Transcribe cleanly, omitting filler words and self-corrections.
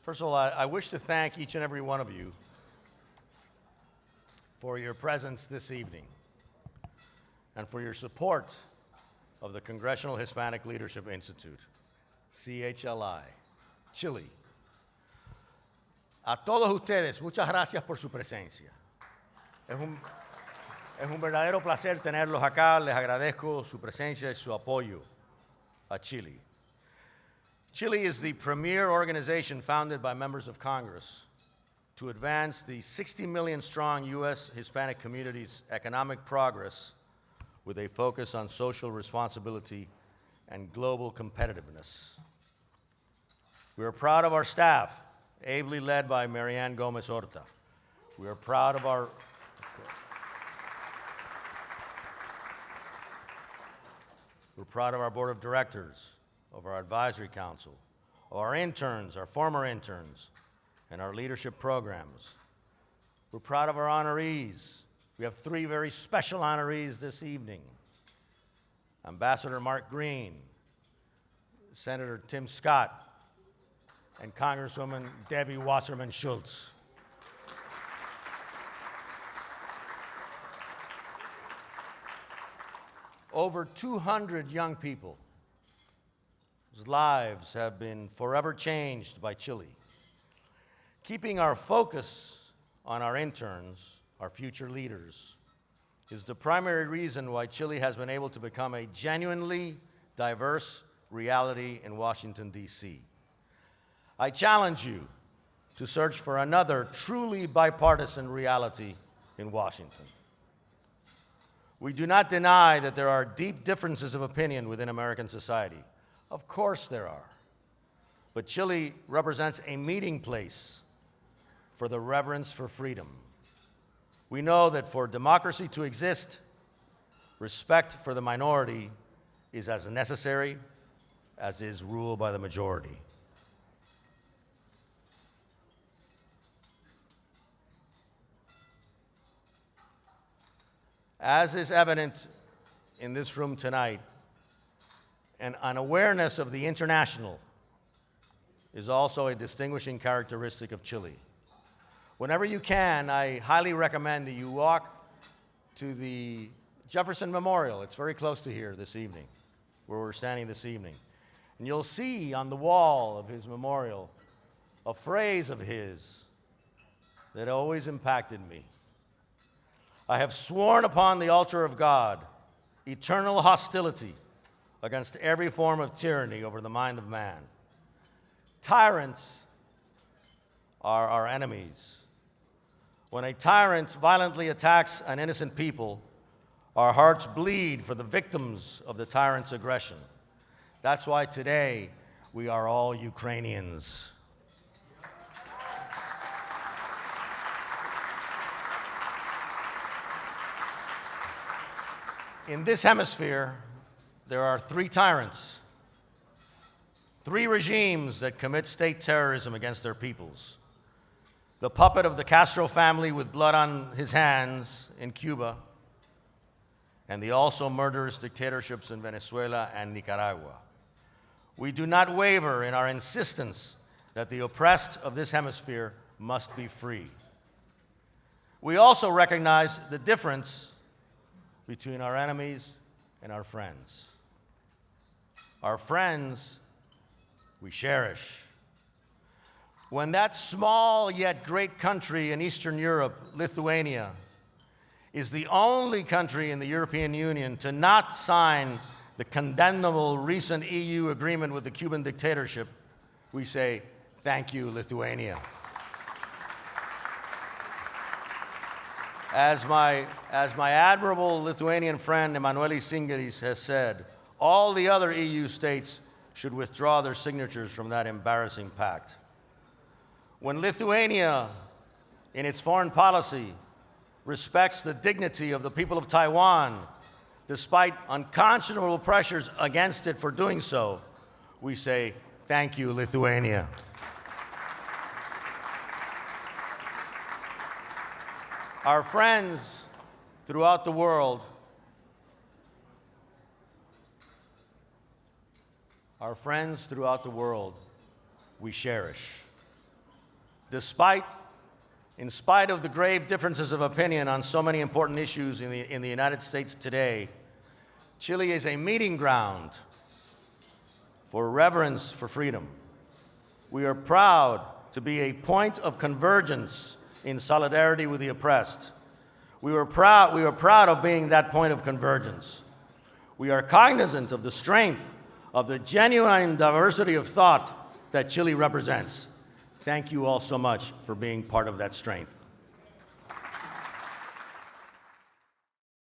First of all, I wish to thank each and every one of you for your presence this evening and for your support of the Congressional Hispanic Leadership Institute, CHLI, Chile. A todos ustedes, muchas gracias por su presencia. Es un verdadero placer tenerlos acá. Les agradezco su presencia y su apoyo a Chile. Chile is the premier organization founded by members of Congress to advance the 60 million strong U.S. Hispanic community's economic progress with a focus on social responsibility and global competitiveness. We are proud of our staff, ably led by Marianne Gomez Horta. We are proud of our board of directors, of our advisory council, of our interns, our former interns, and our leadership programs. We're proud of our honorees. We have 3 very special honorees this evening. Ambassador Mark Green, Senator Tim Scott, and Congresswoman Debbie Wasserman Schultz. Over 200 young people whose lives have been forever changed by Chile. Keeping our focus on our interns, our future leaders, is the primary reason why Chile has been able to become a genuinely diverse reality in Washington, D.C. I challenge you to search for another truly bipartisan reality in Washington. We do not deny that there are deep differences of opinion within American society. Of course there are. But Chile represents a meeting place for the reverence for freedom. We know that for democracy to exist, respect for the minority is as necessary as is rule by the majority. As is evident in this room tonight, an awareness of the international is also a distinguishing characteristic of Chile. Whenever you can, I highly recommend that you walk to the Jefferson Memorial. It's very close to here this evening, where we're standing this evening. And you'll see on the wall of his memorial a phrase of his that always impacted me. I have sworn upon the altar of God eternal hostility against every form of tyranny over the mind of man. Tyrants are our enemies. When a tyrant violently attacks an innocent people, our hearts bleed for the victims of the tyrant's aggression. That's why today we are all Ukrainians. In this hemisphere, there are 3 tyrants, 3 regimes that commit state terrorism against their peoples. The puppet of the Castro family with blood on his hands in Cuba, and the also murderous dictatorships in Venezuela and Nicaragua. We do not waver in our insistence that the oppressed of this hemisphere must be free. We also recognize the difference between our enemies and our friends. Our friends we cherish. When that small yet great country in Eastern Europe, Lithuania, is the only country in the European Union to not sign the condemnable recent EU agreement with the Cuban dictatorship, we say, thank you, Lithuania. As my admirable Lithuanian friend Emanuelis Singeris has said, all the other EU states should withdraw their signatures from that embarrassing pact. When Lithuania, in its foreign policy, respects the dignity of the people of Taiwan, despite unconscionable pressures against it for doing so, we say, thank you, Lithuania. Our friends throughout the world we cherish. In spite of the grave differences of opinion on so many important issues in the United States today, Chile is a meeting ground for reverence for freedom. We are proud to be a point of convergence in solidarity with the oppressed. We are proud of being that point of convergence. We are cognizant of the strength of the genuine diversity of thought that Chile represents. Thank you all so much for being part of that strength.